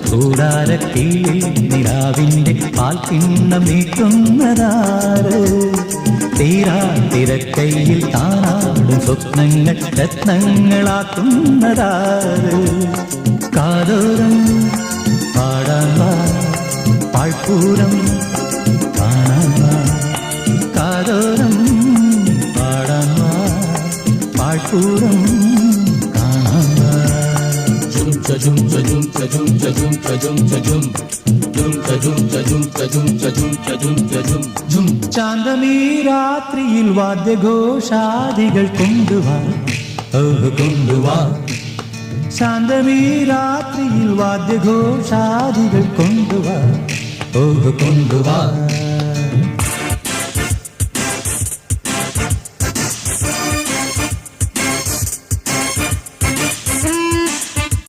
കൂടാരക്കീഴിൽ നിലാവിൻ്റെ പാൽക്കിണ്ണം നീട്ടുന്നതാറ് തീരാ തിരക്കൈയിൽ താനാടും സ്വപ്നങ്ങൾ രത്നങ്ങളാക്കുന്നതാറ് കാതോരം പാടാൻ വാ പാഴ്പൂരം കാണാൻ വാ കാതോരം പാടാൻ വാ പാഴ്പൂരം കാണാൻ വാ ചാന്തമീ രാത്രിയിൽ വാദ്യഘോഷാദികൾ കൊണ്ടുവാ കൊണ്ടുവാ ശാന്തമീ രാത്രിയിൽ വാദ്യഘോഷാദികൾ കൊണ്ടുവാ കൊണ്ടുവാ